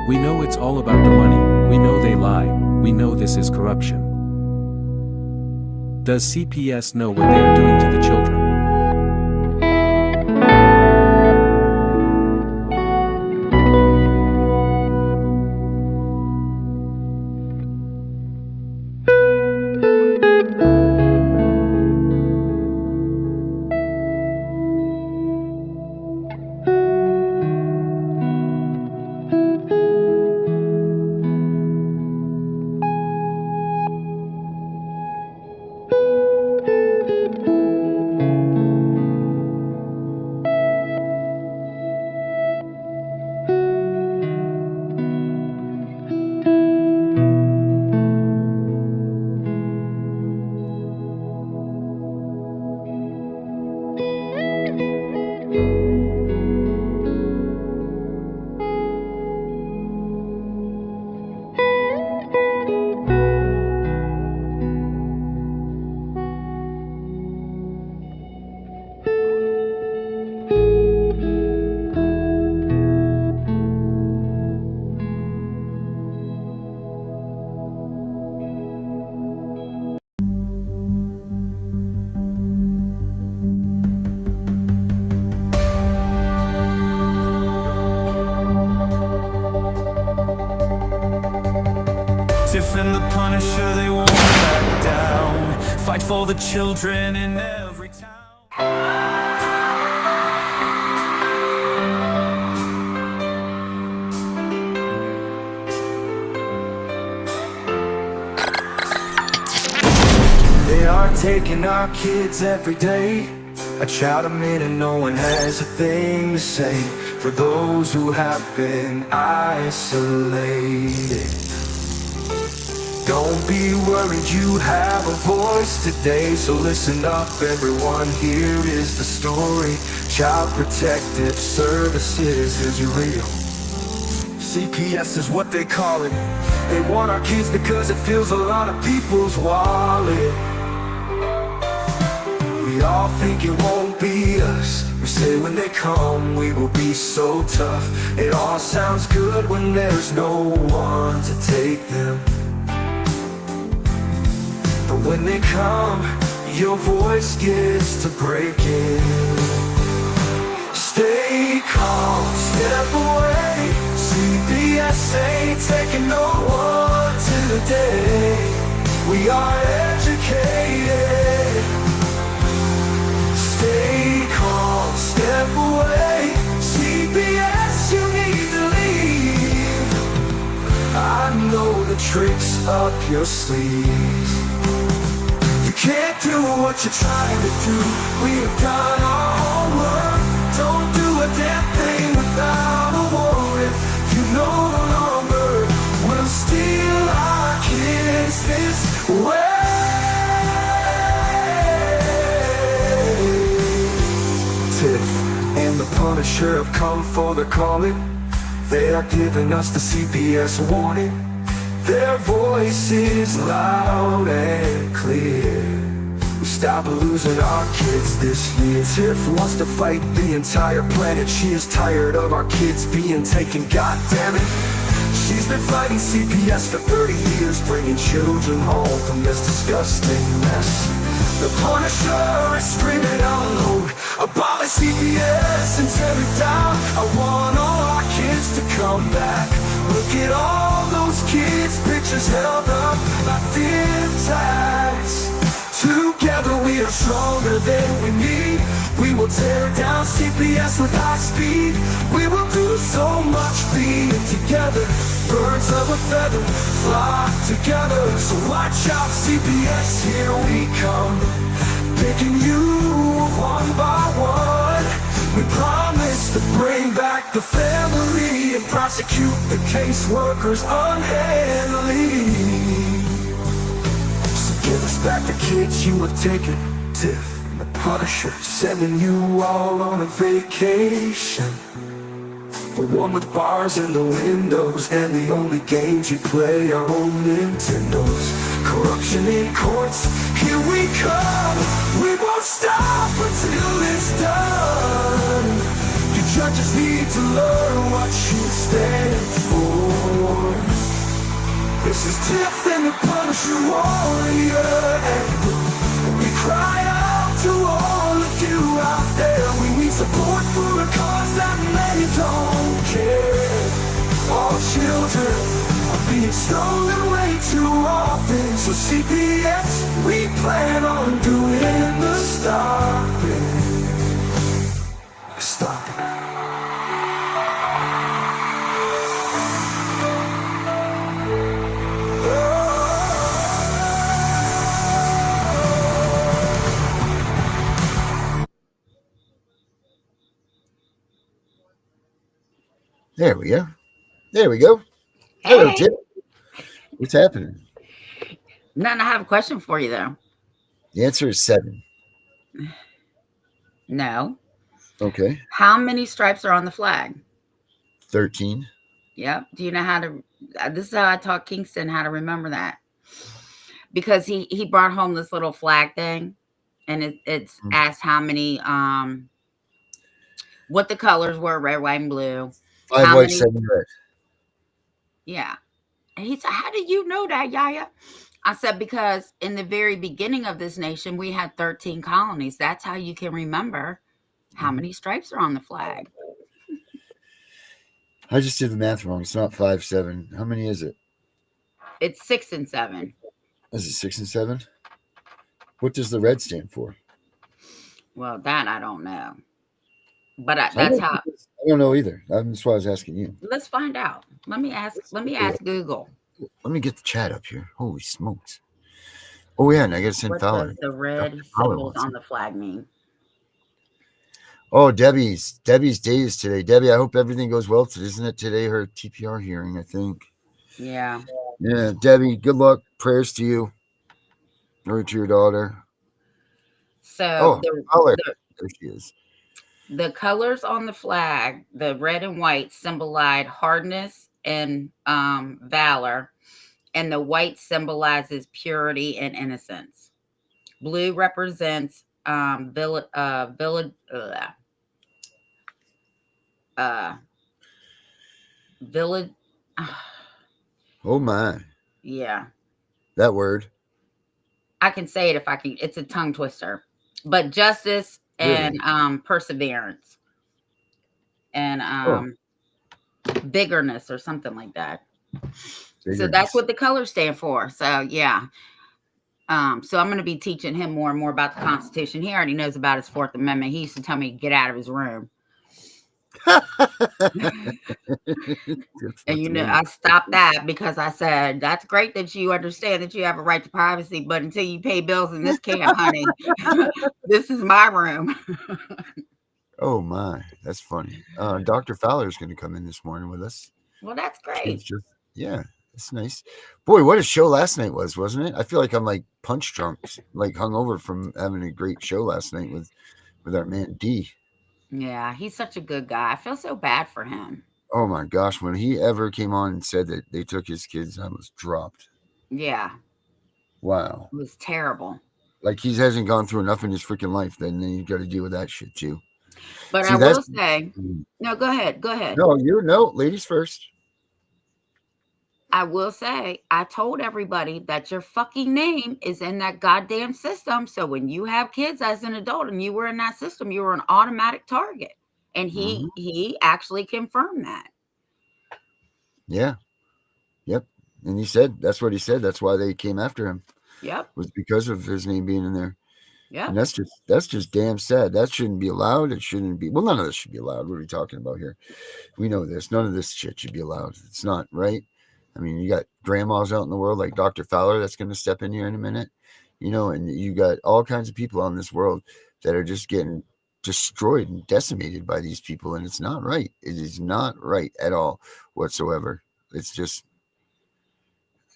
We know it's all about the money, we know they lie, we know this is corruption. Does CPS know what they are doing to the children? Tiff and the Punisher, they won't back down. Fight for the children in every town. They are taking our kids every day. I shout them in and no one has a thing to say. For those who have been isolated, don't be worried, you have a voice today. So listen up everyone, here is the story. Child Protective Services is real. CPS is what they call it. They want our kids because it fills a lot of people's wallet. We all think it won't be us. We say when they come we will be so tough. It all sounds good when there's no one to take them. But when they come, your voice gets to breaking. Stay calm, step away. CPS ain't taking no one today. We are educated. Stay calm, step away. CPS, you need to leave. I know the tricks up your sleeves. You can't do what you're trying to do. We have done our homework. Don't do a damn thing without a warrant. You no longer will steal our kids this way. Tiff and the Punisher have come for the calling. They are giving us the CPS warning. Their voice is loud and clear. We stop losing our kids this year. Tiff wants to fight the entire planet. She is tired of our kids being taken, goddammit. She's been fighting CPS for 30 years, bringing children home from this disgusting mess. The Punisher is screaming out loud, abolish CPS and tear it down. I want all our kids to come back. Look at all those kids' pictures held up like thin tags. Together we are stronger than we need. We will tear down CPS with high speed. We will do so much being together. Birds of a feather flock together. So watch out CPS, here we come. Picking you one by one. We promise to bring back the family and prosecute the caseworkers unhandily. So give us back the kids you have taken. Tiff and the Punisher sending you all on a vacation. The one with bars in the windows, and the only games you play are on Nintendos. Corruption in courts, here we come. We won't stop until it's done. Your You just need to learn what you stand for. This is Tiff and the Punisher Warrior, and we cry out to all of you out there. We need support for a cause that many don't care. All children are being stolen way too often. So CPS, we plan on doing the stopping. Stop it. There we go. There we go. Hello, Hey, Tip. What's happening? none. I have a question for you though. The answer is 7. No. Okay. How many stripes are on the flag? 13. Yep. Do you know how to? This is how I taught Kingston how to remember that, because he brought home this little flag thing, and it's asked how many what the colors were, red, white, and blue. 5 How white, many? 7 red. Yeah. And he said, "How do you know that, Yaya?" I said, "Because in the very beginning of this nation, we had 13 colonies. That's how you can remember how many stripes are on the flag." I just did the math wrong. It's not 5, 7. How many is it? It's 6 and 7. Is it 6 and 7? What does the red stand for? Well, that I don't know, but I that's don't, how. I don't know either. That's why I was asking you. Let's find out. Let me ask. Let me ask Google. Let me get the chat up here. Holy smokes. Oh, yeah, and I got to send What Fowler. does the red Fowler symbols wants on it. the flag mean? Oh, Debbie's day is today. Debbie, I hope everything goes well today. Isn't it today her TPR hearing, I think? Yeah. Yeah, Debbie, good luck. Prayers to you or to your daughter. So Oh, Fowler. the There she is. the colors on the flag, the red and white, symbolize hardness and valor, and the white symbolizes purity and innocence. Blue represents village. Oh, my. Yeah, That word. I can say it if I can. It's a tongue twister, but justice and Really? perseverance and Oh, vigorness or something like that. So that's bitterness. what the colors stand for. So yeah. So I'm going to be teaching him more and more about the Constitution. He already knows about his Fourth Amendment. He used to tell me to get out of his room. And I stopped that because I said, that's great that you understand that you have a right to privacy, but until you pay bills in this camp, honey, this is my room. Oh, my. That's funny. Dr. Fowler is going to come in this morning with us. Well, that's She's great. just, yeah, that's nice. Boy, what a show last night was, wasn't it? I feel like I'm like punch drunk, like hungover from having a great show last night with our man D. Yeah, he's such a good guy. I feel so bad for him. Oh my gosh, when he ever came on and said that they took his kids, I was dropped. Yeah, Wow. it was terrible. Like he hasn't gone through enough in his freaking life, then you got to deal with that shit too. But See, I that's will say, no, go ahead. Go ahead. no, ladies first. I will say, I told everybody that your fucking name is in that goddamn system. So when you have kids as an adult and you were in that system, you were an automatic target. And he actually confirmed that. Yeah. Yep. And he said that's what he said. That's why they came after him. Yep. Was because of his name being in there. Yep. And that's just damn sad. That shouldn't be allowed. It shouldn't be. Well, none of this should be allowed. What are we talking about here? We know this. None of this shit should be allowed. It's not right. I mean, you got grandmas out in the world like Dr. Fowler that's going to step in here in a minute, and you got all kinds of people on this world that are just getting destroyed and decimated by these people, and it's not right. It is not right at all whatsoever. It's just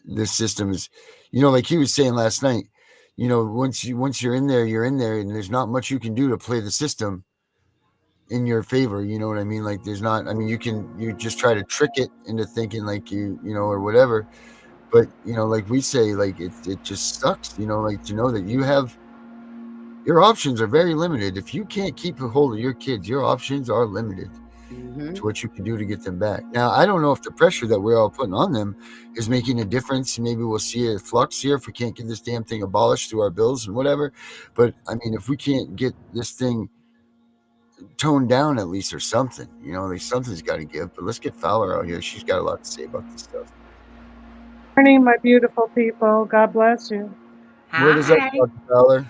this system is, like he was saying last night. Once you're in there, and there's not much you can do to play the system in your favor. You know what I mean? Like there's not. I mean, you just try to trick it into thinking like or whatever. But like we say, like it just sucks. Like to know that your options are very limited. If you can't keep a hold of your kids, your options are limited. to what you can do to get them back. Now, I don't know if the pressure that we're all putting on them is making a difference. Maybe we'll see a flux here if we can't get this damn thing abolished through our bills and whatever. But I mean, if we can't get this thing toned down at least or something, like something's got to give. But let's get Fowler out here. She's got a lot to say about this stuff. Morning, my beautiful people. God bless you. What is up, Dr. Fowler?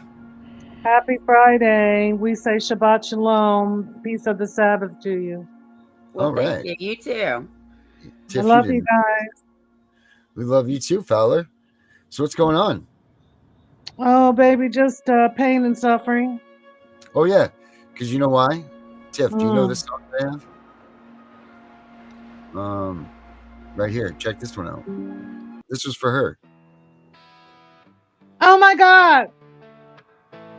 Happy Friday. We say Shabbat Shalom. Peace of the Sabbath to you. Well, All thank right. you. You too. Tiff, I love you guys. We love you too, Fowler. So what's going on? Oh, baby, just pain and suffering. Oh, yeah. Because you know why? Tiff, do you know this song I have? Right here. Check this one out. This was for her. Oh, my God.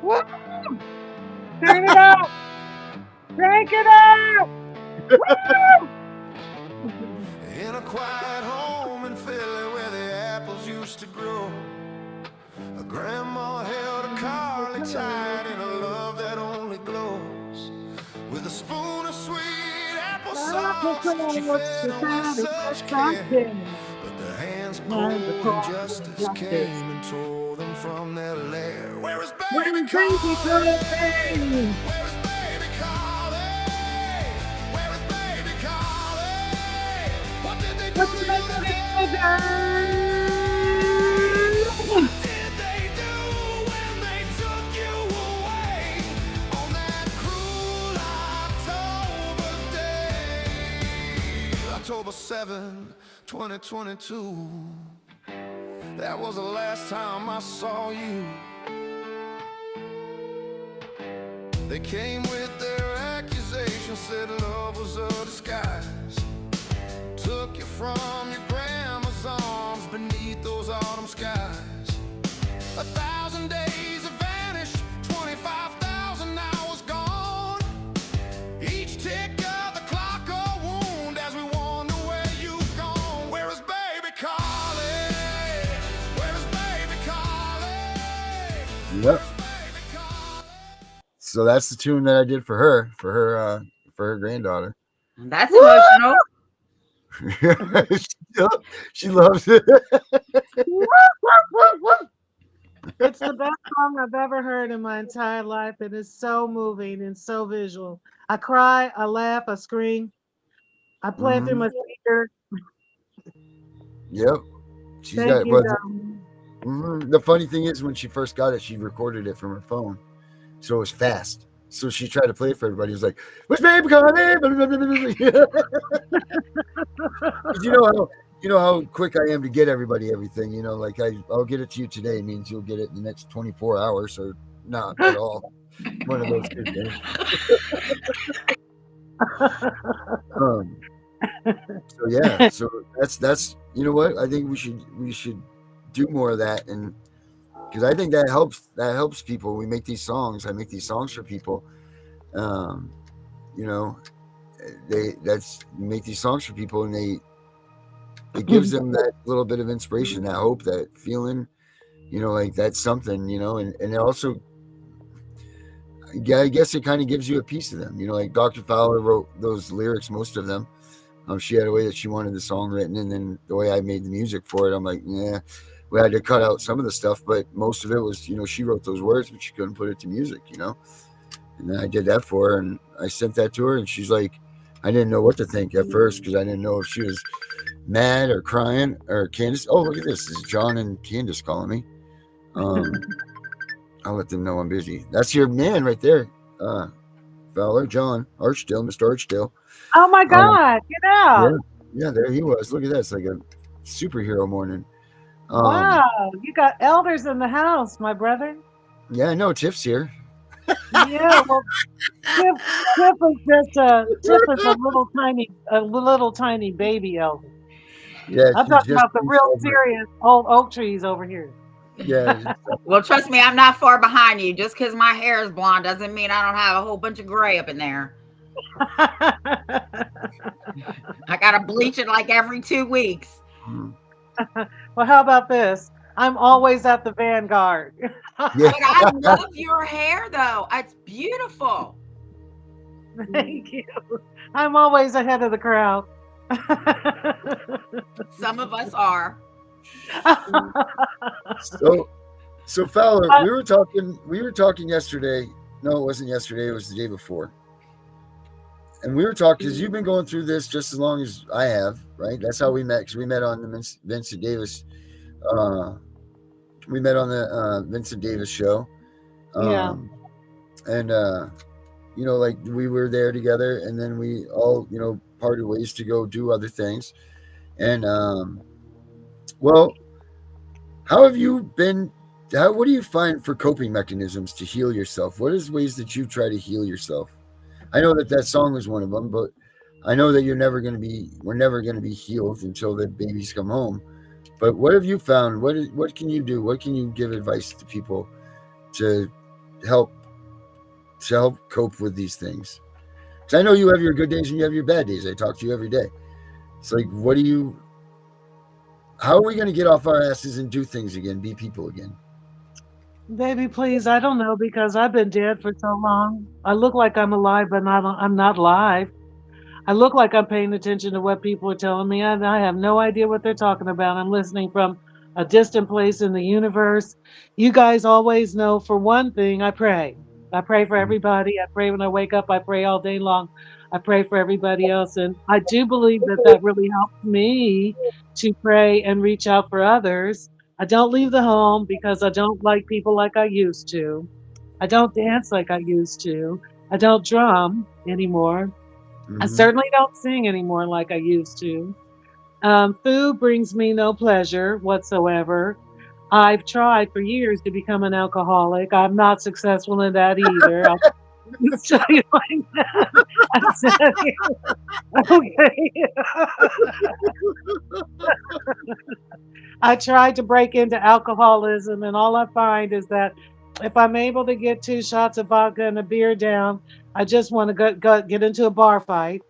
Woo! Turn it up. Crank it up. Woo! In a quiet home in Philly where the apples used to grow, a grandma held a Carly tight in a love that only glows. With a spoon of sweet applesauce, she fed her with such care. But the hands cold and justice came and tore them from their lair. Where is baby Carly? Where is baby Carly? Where is baby Carly? What did they do to you? What did they do when they took you away on that cruel October day? October 7, 2022. That was the last time I saw you. They came with their accusations, said love was a disguise. Took you from your grandma's arms beneath those autumn skies. 1,000 days have vanished, 25,000 hours gone. Each tick of the clock a wound as we wonder where you've gone. Where is baby Carly? Where is baby Carly? Yep. So that's the tune that I did for her granddaughter. That's emotional. she loves it. It's the best song I've ever heard in my entire life. It is so moving and so visual. I cry, I laugh, I scream. I play it through my speaker. Yep. She's Thank got you, the funny thing is when she first got it, she recorded it from her phone. So it was fast. So she tried to play it for everybody. It was like, "What's baby Carly?" You know how quick I am to get everybody everything. Like I'll get it to you today means you'll get it in the next 24 hours or not at all. One of those good things. So yeah, so that's you know what I think we should do more of that, and because I think that helps people. We make these songs. I make these songs for people. They make these songs for people, and it gives them that little bit of inspiration, that hope, that feeling. Like that's something. And it also, yeah, I guess it kind of gives you a piece of them. Like Dr. Fowler wrote those lyrics, most of them. She had a way that she wanted the song written, and then the way I made the music for it, I'm like, yeah. We had to cut out some of the stuff, but most of it was, she wrote those words, but she couldn't put it to music, And then I did that for her, and I sent that to her, and she's like, I didn't know what to think at first because I didn't know if she was mad or crying or Candace. Oh, look at this. This is John and Candace calling me. I'll let them know I'm busy. That's your man right there. Fowler, John Archdale, Mr. Archdale. Oh my God, get out. Yeah, there he was. Look at that. It's like a superhero morning. Wow, you got elders in the house, my brother. Yeah, I know. Tiff's here. Yeah, well, Tiff is a little tiny baby elder. Yeah, I'm talking about the real serious old oak trees over here. Yeah. Well, trust me, I'm not far behind you. Just because my hair is blonde doesn't mean I don't have a whole bunch of gray up in there. I gotta bleach it like every 2 weeks. Well, how about this? I'm always at the vanguard. Yeah. But I love your hair, though. It's beautiful. Thank you. I'm always ahead of the crowd. Some of us are. So, so Fowler, I- we were talking yesterday. No, it wasn't yesterday. It was the day before. And we were talking because you've been going through this just as long as I have, right? That's how we met. Because we met on the Vincent Davis. Uh, we met on the Vincent Davis show, yeah. um, and like we were there together, and then we all parted ways to go do other things. And well, how have you been? What do you find for coping mechanisms to heal yourself? What is ways that you try to heal yourself? I know that song was one of them, but I know that we're never going to be healed until the babies come home. But what have you found? What can you do? What can you give advice to people to help cope with these things? Because I know you have your good days and you have your bad days. I talk to you every day. It's like, how are we going to get off our asses and do things again, be people again? Baby, please, I don't know because I've been dead for so long. I look like I'm alive, but I'm not live. I look like I'm paying attention to what people are telling me, and I have no idea what they're talking about. I'm listening from a distant place in the universe. You guys always know, for one thing, I pray. I pray for everybody. I pray when I wake up. I pray all day long. I pray for everybody else. And I do believe that that really helps me to pray and reach out for others. I don't leave the home because I don't like people like I used to. I don't dance like I used to. I don't drum anymore. I Mm-hmm. certainly don't sing anymore like I used to. Food brings me no pleasure whatsoever. I've tried for years to become an alcoholic. I'm not successful in that either. I'll just tell you like that. I said, okay. I tried to break into alcoholism, and all I find is that if I'm able to get 2 shots of vodka and a beer down, I just want to get into a bar fight.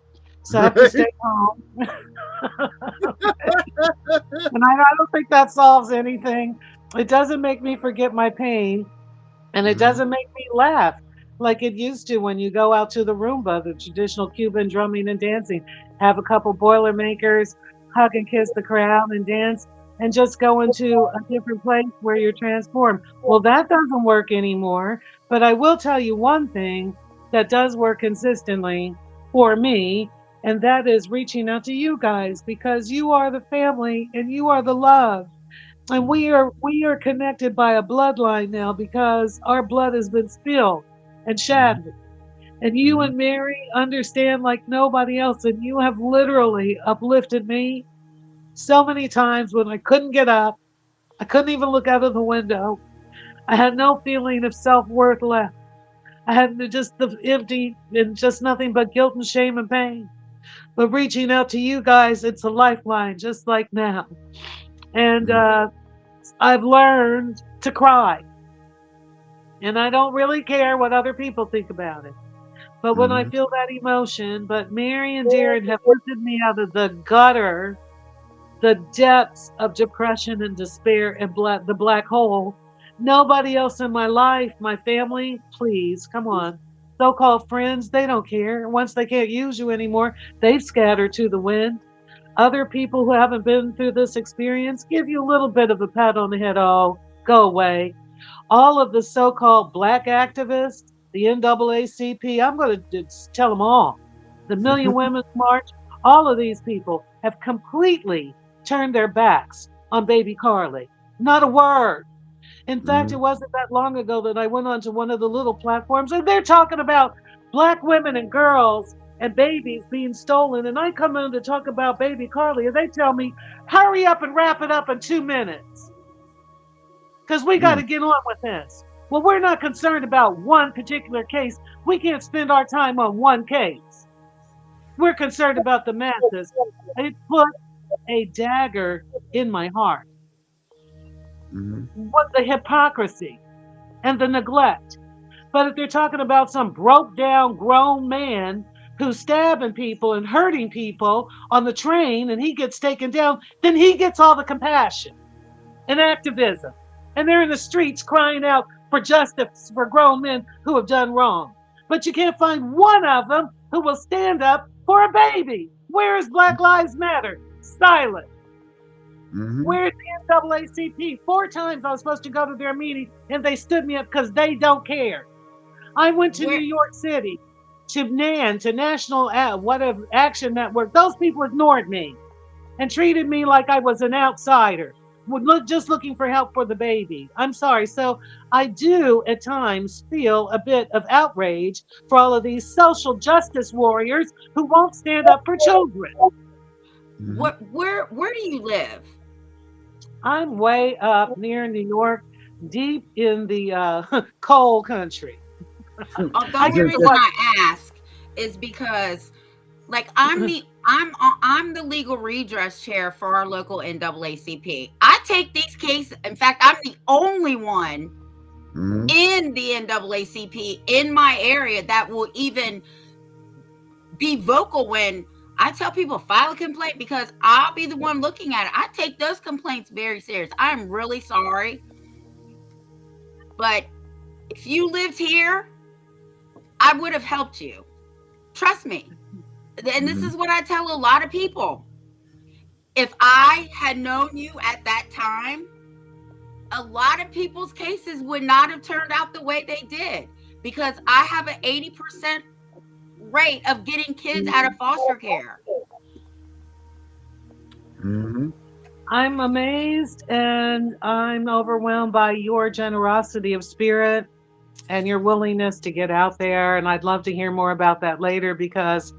So I have to Right? stay home. And I don't think that solves anything. It doesn't make me forget my pain, and it Mm-hmm. doesn't make me laugh like it used to when you go out to the Roomba, the traditional Cuban drumming and dancing, have a couple Boilermakers, hug and kiss the crowd and dance, and just go into a different place where you're transformed. Well, that doesn't work anymore. But I will tell you one thing that does work consistently for me, and that is reaching out to you guys because you are the family and you are the love. And we are connected by a bloodline now because our blood has been spilled and shattered. And you Mm-hmm. and Mary understand like nobody else. And you have literally uplifted me so many times when I couldn't get up. I couldn't even look out of the window. I had no feeling of self-worth left. I had just the empty and just nothing but guilt and shame and pain. But reaching out to you guys, it's a lifeline, just like now. And I've learned to cry. And I don't really care what other people think about it. But when I Mm-hmm. feel that emotion, but Mary and Darren have lifted me out of the gutter, the depths of depression and despair and the black hole. Nobody else in my life, my family, please, come on. So called friends, they don't care. Once they can't use you anymore, they've scattered to the wind. Other people who haven't been through this experience give you a little bit of a pat on the head. Oh, go away. All of the so-called black activists, the NAACP, I'm going to tell them all. The Million Women's March, all of these people have completely turned their backs on baby Carly. Not a word. In fact, it Mm-hmm. wasn't that long ago that I went onto one of the little platforms and they're talking about black women and girls and babies being stolen. And I come in to talk about baby Carly and they tell me, hurry up and wrap it up in 2 minutes because we got to get on with this. Well, we're not concerned about one particular case. We can't spend our time on one case. We're concerned about the masses. It put a dagger in my heart. Mm-hmm. What the hypocrisy and the neglect. But if they're talking about some broke down grown man who's stabbing people and hurting people on the train and he gets taken down, then he gets all the compassion and activism. And they're in the streets crying out for justice for grown men who have done wrong. But you can't find one of them who will stand up for a baby. Where is Black Lives Matter? Silent. Mhm. Where's the NAACP? 4 times I was supposed to go to their meeting and they stood me up because they don't care. I went to Where New York City, to NAN, to National whatever Action Network. Those people ignored me and treated me like I was an outsider, just looking for help for the baby. I'm sorry. So I do at times feel a bit of outrage for all of these social justice warriors who won't stand up for children. Mhm. where do you live? I'm way up near New York, deep in the coal country. I The I was only get gonna to reason say, what? I ask is because, like, I'm the legal redress chair for our local NAACP. I take these cases. In fact, I'm the only one mhm. in the NAACP in my area that will even be vocal when I tell people file a complaint, because I'll be the one looking at it. I take those complaints very serious. I'm really sorry, but if you lived here, I would have helped you. Trust me. And this Mhm. is what I tell a lot of people. If I had known you at that time, a lot of people's cases would not have turned out the way they did, because I have an 80% rate of getting kids out of foster care. Mhm. I'm amazed and I'm overwhelmed by your generosity of spirit and your willingness to get out there. And I'd love to hear more about that later because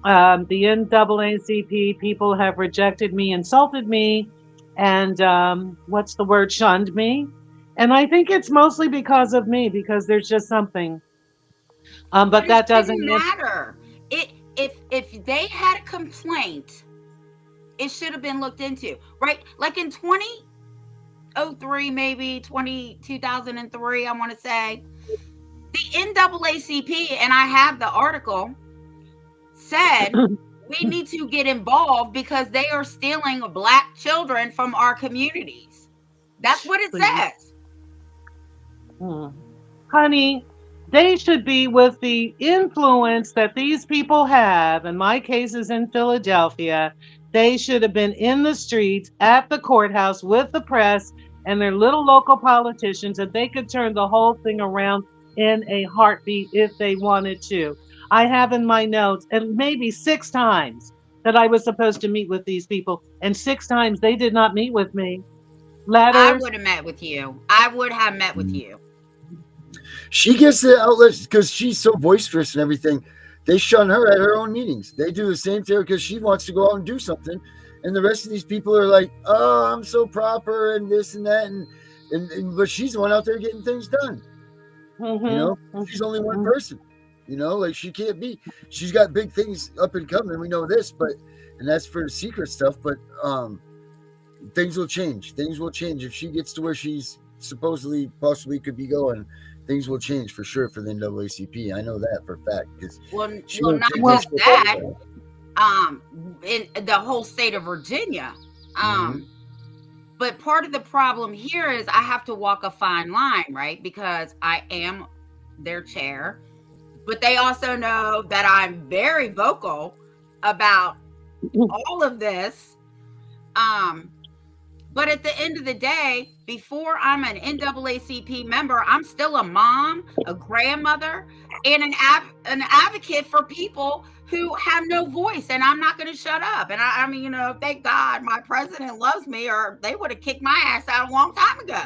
the NAACP people have rejected me, insulted me, and what's the word, shunned me. And I think it's mostly because of me, because there's just something. But But it that doesn't shouldn't mean. matter. It if they had a complaint, it should have been looked into, right? Like in 2003, maybe 2003, I want to say, the NAACP, and I have the article, said we need to get involved because they are stealing Black children from our communities. That's what it Please. says. Hmm. Honey, they should be with the influence that these people have. In my case is in Philadelphia. They should have been in the streets at the courthouse with the press and their little local politicians, and they could turn the whole thing around in a heartbeat if they wanted to. I have in my notes, and maybe 6 times that I was supposed to meet with these people, and 6 times they did not meet with me. I Letters. would have met with you. I would have met with you. She gets the outlets because she's so boisterous and everything. They shun her at her own meetings. They do the same to her because she wants to go out and do something, and the rest of these people are like, "Oh, I'm so proper and this and that," and but she's the one out there getting things done. You know, Mm-hmm, she's only one mm-hmm. person. You know, like she can't be. She's got big things up and coming. We know this, but and that's for the secret stuff. But things will change. Things will change if she gets to where she's supposedly possibly could be going. Things will change for sure for the NAACP. I know that for a fact because she Well, won't not take no Well, just shit like that. that. In the whole state of Virginia. Mm-hmm. But part of the problem here is I have to walk a fine line, right? Because I am their chair, but they also know that I'm very vocal about all of this. Um, but at the end of the day, before I'm an NAACP member, I'm still a mom, a grandmother, and an advocate for people who have no voice. And I'm not going to shut up. And I mean, thank God my president loves me, or they would have kicked my ass out a long time ago.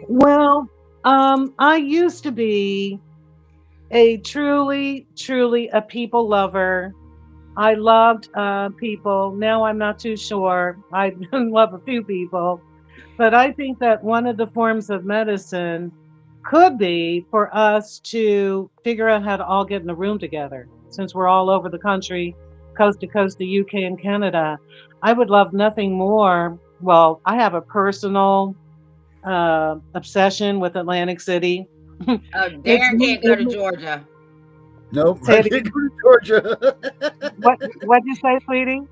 well, I used to be a truly, truly a people lover. I loved people. Now I'm not too sure. I love a few people, but I think that one of the forms of medicine could be for us to figure out how to all get in a room together. Since we're all over the country, coast to coast, the UK and Canada, I would love nothing more. Well, I have a personal obsession with Atlantic City. it's Darren can't go to Georgia. Nope, say I it can't again. go to Georgia. What'd you say, sweetie?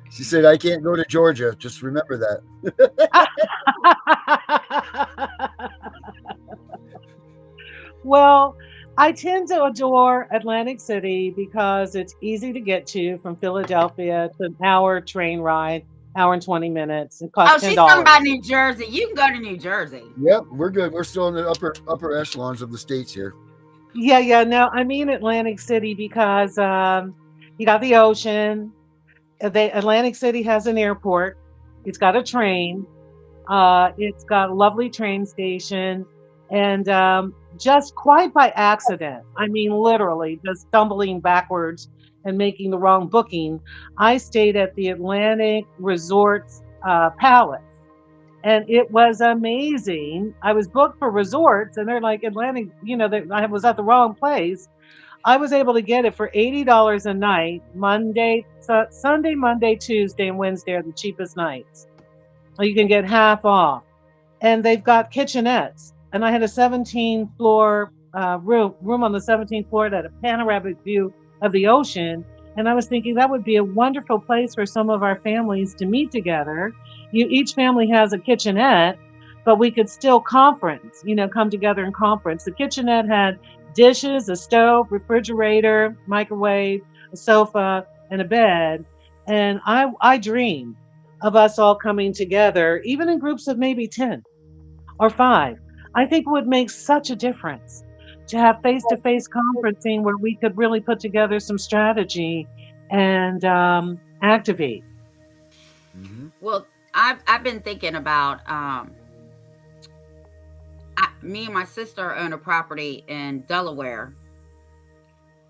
She said, "I can't go to Georgia." Just remember that. well, I tend to adore Atlantic City because it's easy to get to from Philadelphia. It's an hour train ride, hour and 20 minutes. It costs Oh, she's talking $10. about New Jersey. You can go to New Jersey. Yep, we're good. We're still in the upper echelons of the states here. Yeah, yeah. No, I mean Atlantic City because you got the ocean. Atlantic City has an airport. It's got a train. It's got a lovely train station, and just quite by accident, I mean, literally, just stumbling backwards and making the wrong booking, I stayed at the Atlantic Resorts Palace. And it was amazing. I was booked for resorts, and they're like Atlantic. I was at the wrong place. I was able to get it for $80 a night. Sunday, Monday, Tuesday, and Wednesday are the cheapest nights. You can get half off, and they've got kitchenettes. And I had a 17 floor room on the 17th floor that had a panoramic view of the ocean. And I was thinking that would be a wonderful place for some of our families to meet together. Each family has a kitchenette, but we could still conference, come together and conference. The kitchenette had dishes, a stove, refrigerator, microwave, a sofa, and a bed. And I dreamed of us all coming together, even in groups of maybe 10 or 5. I think it would make such a difference to have face to face conferencing where we could really put together some strategy and activate. Hmm. Well, I've been thinking about me and my sister own a property in Delaware.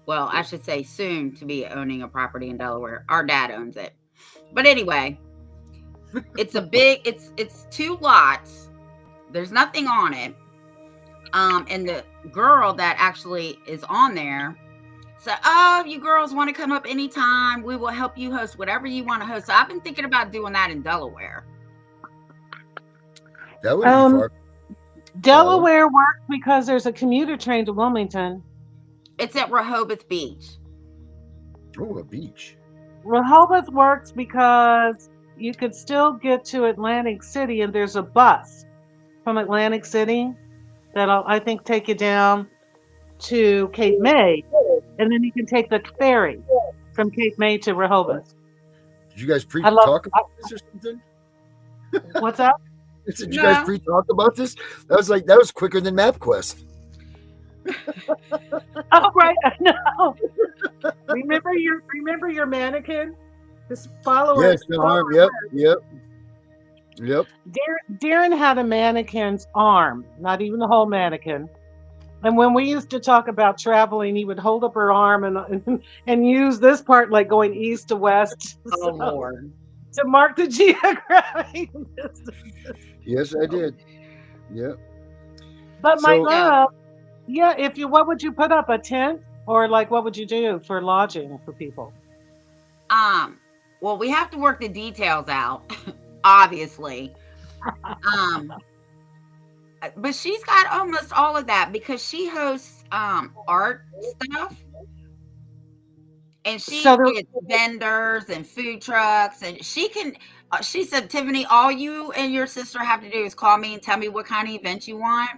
Well, I should say soon to be owning a property in Delaware. Our dad owns it. But anyway, it's 2 lots. There's nothing on it. And the girl that actually is on there said, "Oh, you girls want to come up anytime, we will help you host whatever you want to host." So I've been thinking about doing that in Delaware. That wouldn't be Um, far. Delaware works because there's a commuter train to Wilmington. It's at Rehoboth Beach. Oh, a beach. Rehoboth works because you could still get to Atlantic City, and there's a bus from Atlantic City that'll, I think, take you down to Cape May, and then you can take the ferry from Cape May to Rehoboth. Did you guys I love. pre-talk about this or something? What's that? Did you guys No. pre-talk about this? That was quicker than MapQuest. Oh, right. I know. Remember your mannequin? This follower. Yes, the arm. Yep. Darren had a mannequin's arm, not even the whole mannequin. And when we used to talk about traveling, he would hold up her arm and use this part like going east to west Oh Lord. to mark the geographic distance. Yes, I did. Yep. But my So- love, yeah, what would you put up, a tent? Or like what would you do for lodging for people? Well, we have to work the details out, obviously. But she's got almost all of that because she hosts art stuff. And she gets vendors and food trucks, and she can. She said, "Tiffany, all you and your sister have to do is call me and tell me what kind of event you want,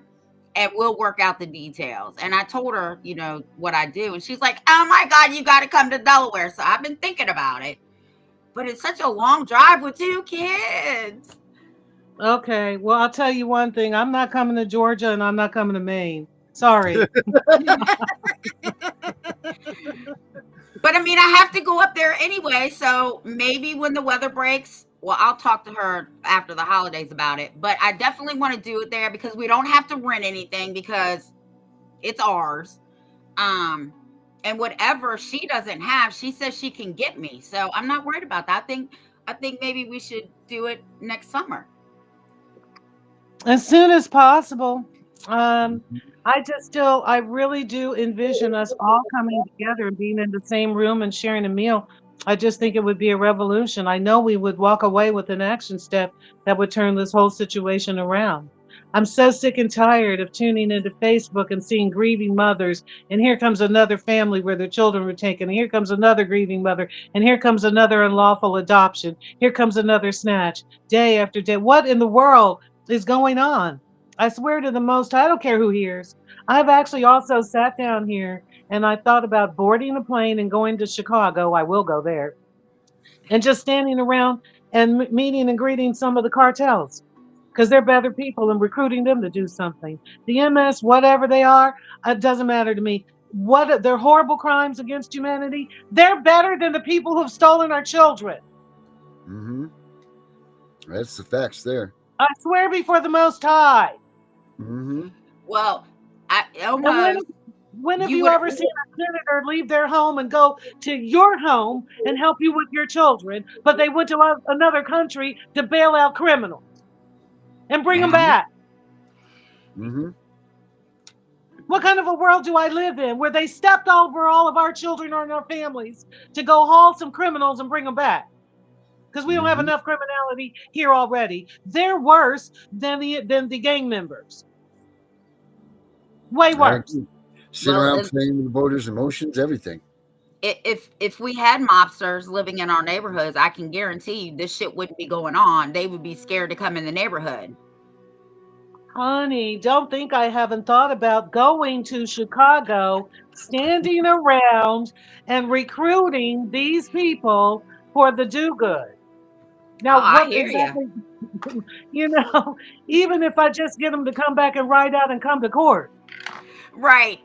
and we'll work out the details." And I told her, what I do, and she's like, "Oh my God, you got to come to Delaware." So I've been thinking about it, but it's such a long drive with 2 kids. Okay, well, I'll tell you one thing. I'm not coming to Georgia, and I'm not coming to Maine. Sorry. But I mean, I have to go up there anyway. So maybe when the weather breaks, well, I'll talk to her after the holidays about it. But I definitely want to do it there because we don't have to rent anything because it's ours. And whatever she doesn't have, she says she can get me. So I'm not worried about that. I think maybe we should do it next summer. As soon as possible. I really do envision us all coming together and being in the same room and sharing a meal. I just think it would be a revolution. I know we would walk away with an action step that would turn this whole situation around. I'm so sick and tired of tuning into Facebook and seeing grieving mothers. And here comes another family where their children were taken. And here comes another grieving mother. And here comes another unlawful adoption. Here comes another snatch, day after day. What in the world is going on? I swear to the Most High, I don't care who hears. I've actually also sat down here and I thought about boarding a plane and going to Chicago. I will go there and just standing around and meeting and greeting some of the cartels because they're better people and recruiting them to do something. The MS, whatever they are, it doesn't matter to me. What they're horrible crimes against humanity. They're better than the people who've stolen our children. Mm-hmm. That's the facts there. I swear before the Most High. Mm-hmm. Well, I And almost when have you you would ever seen a senator leave their home and go to your home and help you with your children, but they went to another country to bail out criminals and bring them yeah. back? Mm-hmm. What kind of a world do I live in where they stepped over all of our children and our families to go haul some criminals and bring them back? Because we don't have Mm-hmm. enough criminality here already. They're worse than the gang members. Way I worse. agree. Sit Well, around playing with the voters' emotions, everything. if we had mobsters living in our neighborhoods, I can guarantee you this shit wouldn't be going on. They would be scared to come in the neighborhood. Honey, don't think I haven't thought about going to Chicago, standing around and recruiting these people for the do good. Oh, Now, I what hear you. exactly, even if I just get them to come back and ride out and come to court Right.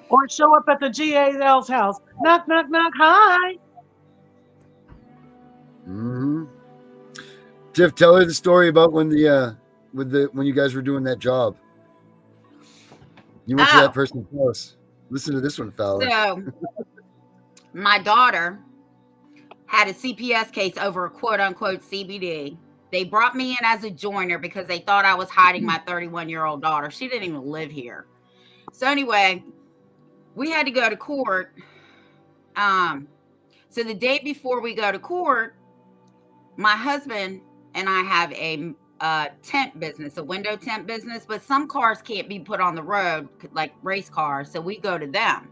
or show up at the GAL's house, knock, knock, knock, hi. Mm-hmm. Tiff, tell her the story about when when you guys were doing that job. You went to that Oh, person's house. Listen to this one, Fowler. so my daughter had a CPS case over a quote unquote CBD. They brought me in as a joiner because they thought I was hiding my 31-year-old daughter. She didn't even live here. So anyway, we had to go to court. So the day before we go to court, my husband and I have a tent business, a window tent business, but some cars can't be put on the road, like race cars. So we go to them.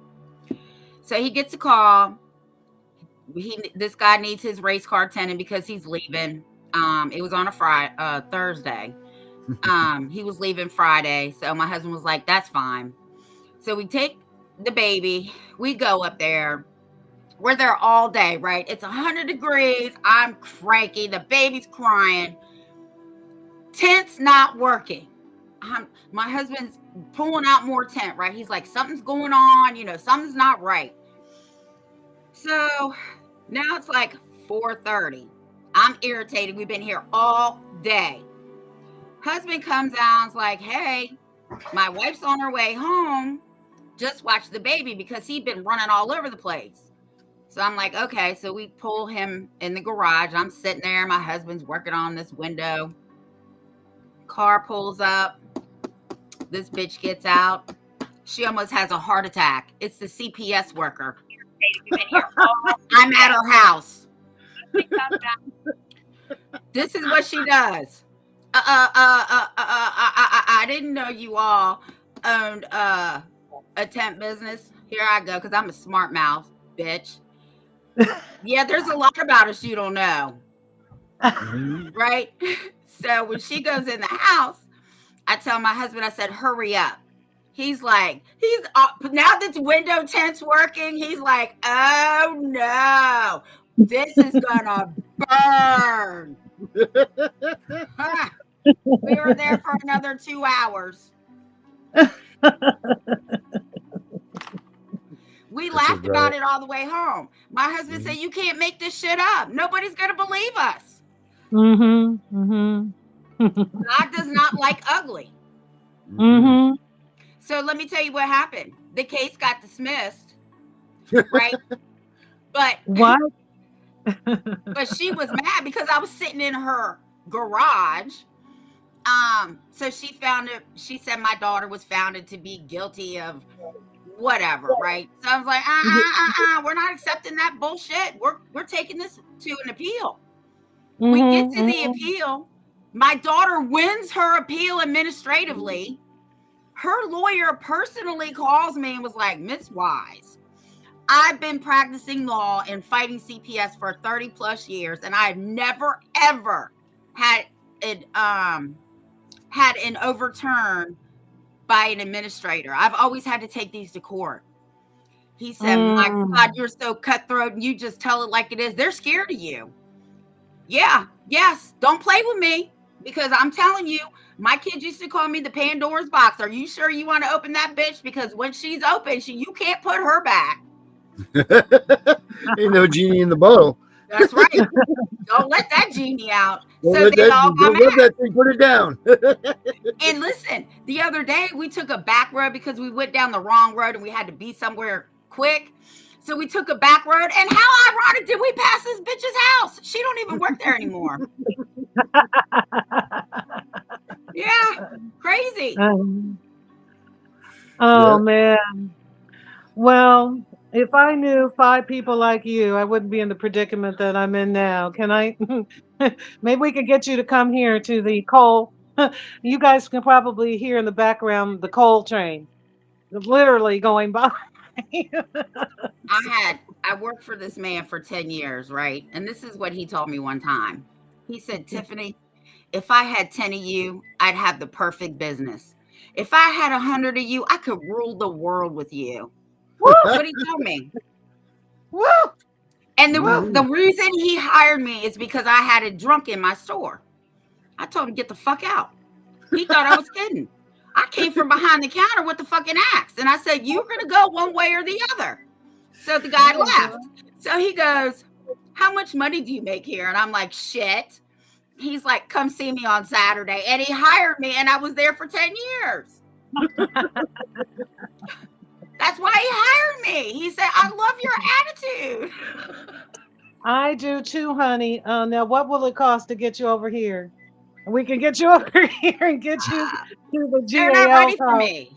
So he gets a call. This guy needs his race car tenant because he's leaving. It was on a Thursday. He was leaving Friday. So my husband was like, that's fine. So we take the baby, we go up there. We're there all day, right? It's 100 degrees. I'm cranky. The baby's crying. Tent's not working. My husband's pulling out more tent, right? He's like, something's going on. Something's not right. So now it's like 4:30. I'm irritated. We've been here all day. Husband comes out and's like, hey, my wife's on her way home. Just watch the baby because he'd been running all over the place. So I'm like, okay. So we pull him in the garage. I'm sitting there. My husband's working on this window. Car pulls up. This bitch gets out. She almost has a heart attack. It's the CPS worker. I'm at her house. This is what she does. I didn't know you all owned a tent business. Here I go, because I'm a smart mouth, bitch. Yeah, there's a lot about us you don't know. Right? So when she goes in the house, I tell my husband, I said, hurry up. He's like, now that the window tent's working, he's like, oh no, this is gonna burn. We were there for another 2 hours. We laughed about it all the way home. My husband said, you can't make this shit up. Nobody's gonna believe us. God does not like ugly. So let me tell you what happened. The case got dismissed, right? But what? But she was mad because I was sitting in her garage. So she found it. She said my daughter was found to be guilty of whatever, right? So I was like, we're not accepting that bullshit. We're taking this to an appeal. We get to the appeal. My daughter wins her appeal administratively. Her lawyer personally calls me and was like, Miss Wise, I've been practicing law and fighting CPS for 30 plus years, and I've never, ever had had an overturn by an administrator. I've always had to take these to court. He said, "My God, Mm. you're so cutthroat and you just tell it like it is. They're scared of you." Yeah, yes. Don't play with me because I'm telling you, my kids used to call me the Pandora's box. Are you sure you want to open that bitch? Because when she's open, you can't put her back. Ain't no genie in the bottle. That's right. Don't let that genie out. Don't So let they that. all got Don't let mad. that thing put it down. And listen, the other day we took a back road because we went down the wrong road and we had to be somewhere quick. So we took a back road, and how ironic did we pass this bitch's house? She don't even work there anymore. Yeah, crazy. Um, Yeah. oh man. Well, if I knew 5 people like you, I wouldn't be in the predicament that I'm in now. Can I? Maybe we could get you to come here to the coal. You guys can probably hear in the background the coal train literally going by. I worked for this man for 10 years, right? And this is what he told me one time. He said, "Tiffany, if I had 10 of you, I'd have the perfect business. If I had 100 of you, I could rule the world with you." Woo! That's what he told me. Woo! And Woo! the reason he hired me is because I had a drunk in my store. I told him, "Get the fuck out." He thought I was kidding. I came from behind the counter with the fucking axe. And I said, "You're going to go one way or the other." So the guy Oh, left. So he goes, "How much money do you make here?" And I'm like, "Shit." He's like, "Come see me on Saturday." And he hired me, and I was there for 10 years. That's why he hired me. He said, "I love your attitude." I do too, honey. Now, what will it cost to get you over here? We can get you over here and get you to the They're not GAL ready for house. me.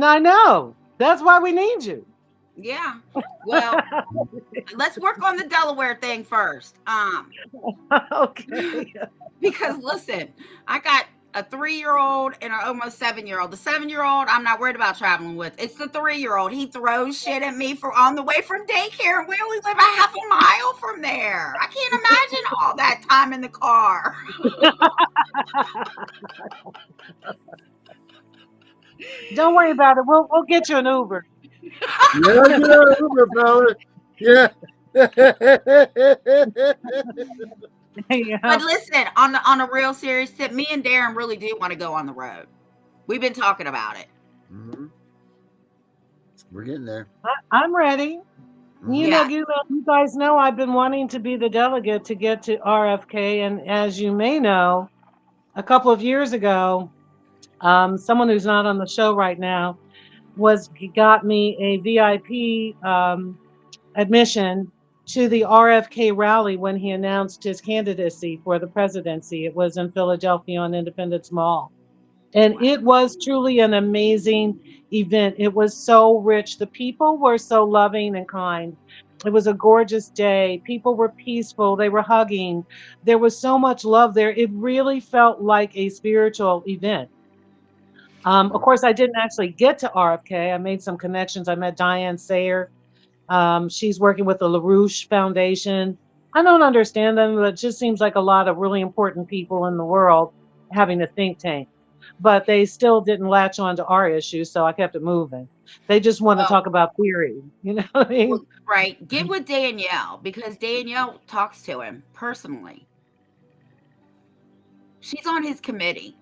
I know. That's why we need you. Yeah. Well, let's work on the Delaware thing first. Okay. Because listen, I got a 3-year-old and an almost 7-year-old. The 7-year-old, I'm not worried about traveling with. It's the 3-year-old. He throws shit at me for on the way from daycare, and we only live a half a mile from there. I can't imagine all that time in the car. Don't worry about it. We'll get you an Uber. Yeah, yeah, Uber fella. Yeah. Yeah. But listen, on a real serious tip, me and Darren really do want to go on the road. We've been talking about it. Mhm. We're getting there. I'm ready. Mhm. Yeah. You guys know I've been wanting to be the delegate to get to RFK, and as you may know, a couple of years ago, someone who's not on the show right now got me a VIP admission to the RFK rally when he announced his candidacy for the presidency. It was in Philadelphia on Independence Mall. And Wow. it was truly an amazing event. It was so rich. The people were so loving and kind. It was a gorgeous day. People were peaceful. They were hugging. There was so much love there. It really felt like a spiritual event. Of course, I didn't actually get to RFK. I made some connections. I met Diane Sayer. She's working with the LaRouche Foundation. I don't understand them, but it just seems like a lot of really important people in the world having a think tank. But they still didn't latch on to our issues, so I kept it moving. They just want to Well, talk about theory, you know what I mean? right. Get with Danielle because Danielle talks to him personally. She's on his committee.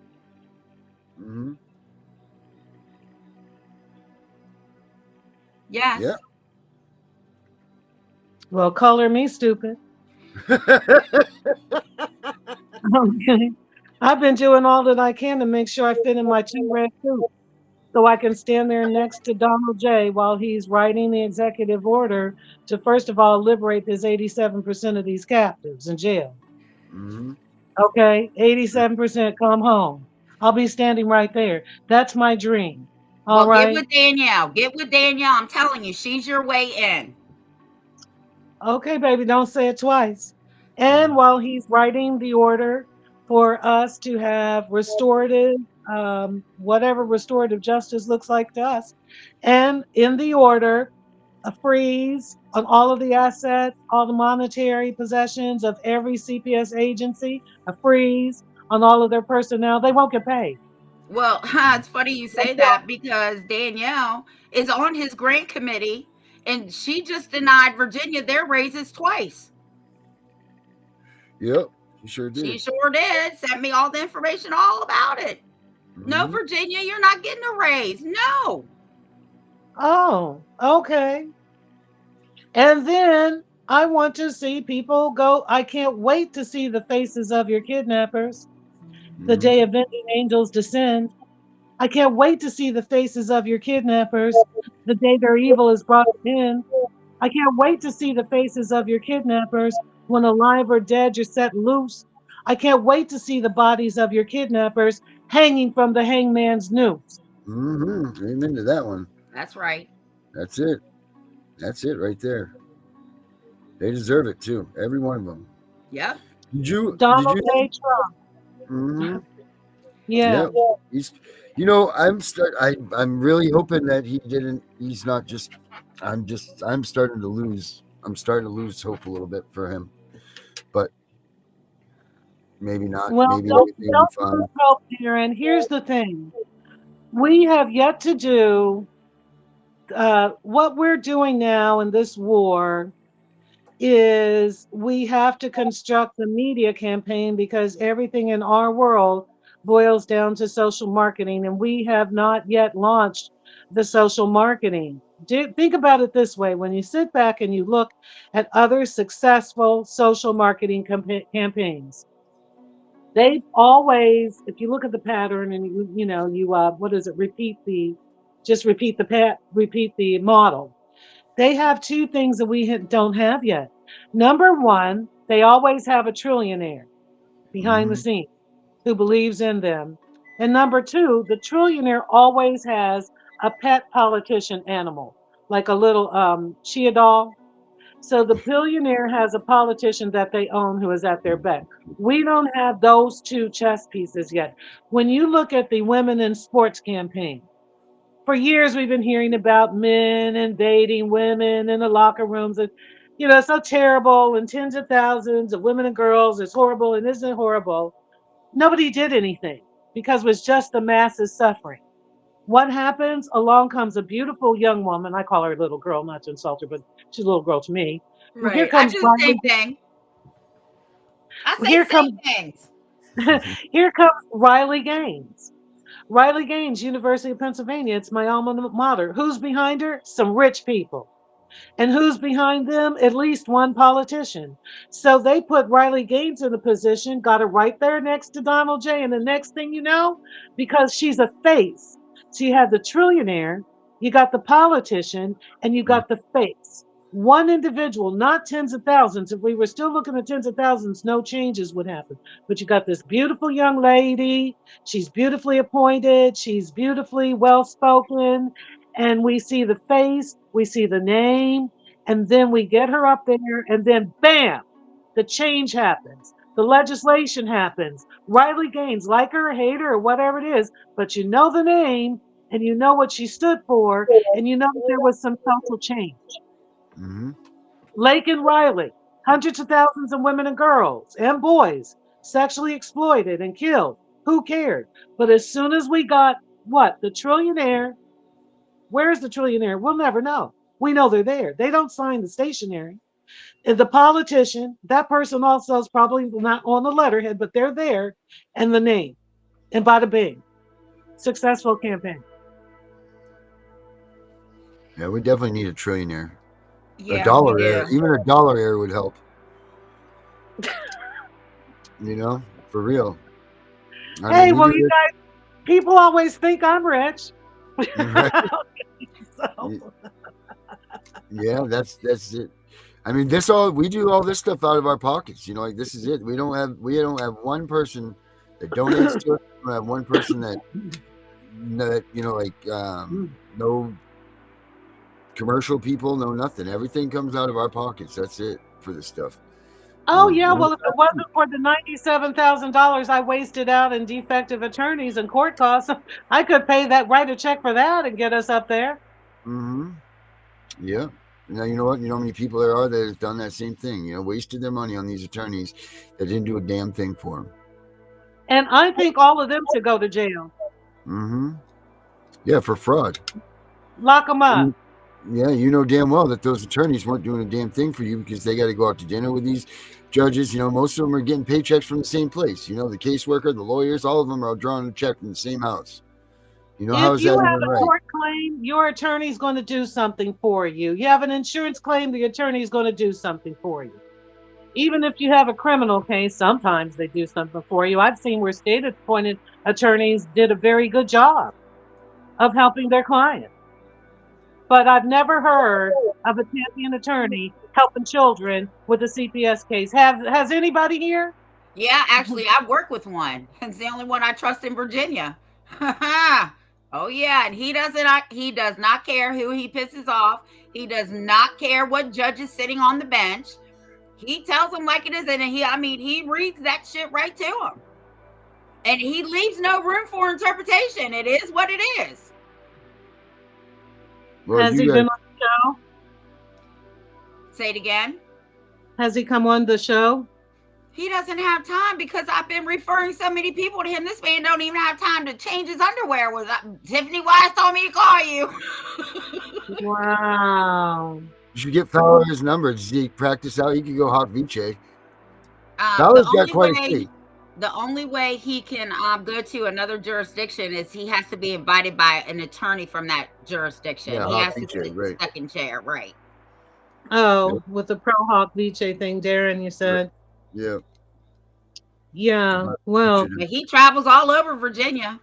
Mhm. Yes. Yeah. Well, color me stupid. Okay. I've been doing all that I can to make sure I fit in my 2 red suits so I can stand there next to Donald J. while he's writing the executive order to, first of all, liberate this 87% of these captives in jail. Mhm. Okay, 87% come home. I'll be standing right there. That's my dream. All Well, get right. with Danielle. Get with Danielle. I'm telling you, she's your way in. Okay, baby, don't say it twice. And Mhm. while he's writing the order for us to have restorative, whatever restorative justice looks like to us, and in the order, a freeze on all of the assets, all the monetary possessions of every CPS agency, a freeze on all of their personnel, they won't get paid. Well, it's funny you say that because Danielle is on his grant committee and she just denied Virginia their raises twice. Yep, he sure She did. sure did. Sent me all the information all about it. No, Mhm. Virginia, you're not getting a raise. No. Oh, okay. And then I want to see people go. I can't wait to see the faces of your kidnappers the day Mhm. avenging angels descend. I can't wait to see the faces of your kidnappers the day their evil is brought to end. I can't wait to see the faces of your kidnappers when alive or dead you're set loose. I can't wait to see the bodies of your kidnappers hanging from the hangman's noose. Mhm. Amen to that one. That's right. That's it. That's it right there. They deserve it too. Every one of them. Yep. Did you? Did Donald you? J. Trump. Mm-hmm. Yeah. Yeah. He's. You know, I'm really hoping that he didn't. He's not just. I'm just. I'm starting to lose. I'm starting to lose hope a little bit for him. But maybe not. Well, Maybe everything will be don't lose fine. hope, dear. And here's the thing: we have yet to do what we're doing now in this war is we have to construct the media campaign because everything in our world boils down to social marketing, and we have not yet launched the social marketing. Think about it this way: when you sit back and you look at other successful social marketing campaigns, they've always, if you look at the pattern and what is it, repeat the model, they have two things that we don't have yet. Number one, they always have a trillionaire behind the Mm-hmm. scenes who believes in them. And number two, the trillionaire always has a pet politician animal, like a little Chia doll. So the billionaire has a politician that they own who is at their beck. We don't have those two chess pieces yet. When you look at the women in sports campaign, for years we've been hearing about men invading women in the locker rooms, and it's so terrible, and tens of thousands of women and girls, it's horrible, and isn't it horrible? Nobody did anything because it was just the masses suffering. What happens? Along comes a beautiful young woman. I call her a little girl, not to insult her, but she's a little girl to me. Well, here Right. I comes do the Riley. same thing. I Well, say the same things. here comes Riley Gaines. Riley Gaines, University of Pennsylvania. It's my alma mater. Who's behind her? Some rich people. And who's behind them? At least one politician. So they put Riley Gaines in a position, got her right there next to Donald J. And the next thing you know, because she's a face. So you have the trillionaire, you got the politician, and you got the face. One individual, not tens of thousands. If we were still looking at tens of thousands, no changes would happen. But you got this beautiful young lady. She's beautifully appointed. She's beautifully well spoken, and we see the face, we see the name, and then we get her up there, and then bam, the change happens. The legislation happens. Riley Gaines, like her, hate her, or whatever it is, but you know the name, and you know what she stood for, and you know that there was some social change. Mm-hmm. Lake and Riley, hundreds of thousands of women and girls and boys sexually exploited and killed. Who cared? But as soon as we got what? The trillionaire. Where's the trillionaire? We'll never know. We know they're there. They don't sign the stationery. And the politician, that person also is probably not on the letterhead, but they're there, and the name. And bada bing. Successful campaign. Yeah, we definitely need a trillionaire. A Yeah, we dollar air, do. even a dollar air would help. For real. I mean, Hey, we well, do you this, guys, people always think I'm rich. right? So, Yeah, that's it. I mean, this all we do all this stuff out of our pockets. Like this is it. We don't have one person that donates to it. We don't have one person that no commercial people, no nothing. Everything comes out of our pockets. That's it for this stuff. oh, yeah, well, if it wasn't for the $97,000 I wasted out in defective attorneys and court costs, I could pay that, write a check for that and get us up there. Mm-hmm. Yeah. Now you know what? You know how many people there are that have done that same thing. Wasted their money on these attorneys that didn't do a damn thing for them. And I think all of them should go to jail. Mm-hmm. Yeah, for fraud. Lock them up. Yeah, you know damn well that those attorneys weren't doing a damn thing for you because they got to go out to dinner with these judges. You know, most of them are getting paychecks from the same place. You know, the caseworker, the lawyers, all of them are drawing a check from the same house. You know, how If is you that have even a right? court claim, your attorney's going to do something for you. You have an insurance claim, the attorney's going to do something for you. Even if you have a criminal case, sometimes they do something for you. I've seen where state appointed attorneys did a very good job of helping their clients. But I've never heard of a champion attorney helping children with a CPS case. Has anybody here? Yeah, actually, I work with one. It's the only one I trust in Virginia. Oh yeah, and he does not care who he pisses off. He does not care what judge is sitting on the bench. He tells them like it is, and he reads that shit right to him. And he leaves no room for interpretation. It is what it is. Well, Has he you been guys, on the show? Say it again. Has he come on the show? He doesn't have time because I've been referring so many people to him. This man don't even have time to change his underwear. Tiffany Wise told me to call you. Wow. you should get Fowler's number. Does he practice out? He could go hot Vice. The Fowler's got only quite a way state. the only way he can go to another jurisdiction is he has to be invited by an attorney from that jurisdiction. Yeah, He hot has to Vice, sit in the right. second chair, right? Oh, with the Pro Hawk Vice thing, Darren, you said. Yeah. Yeah. Well, But he travels all over Virginia.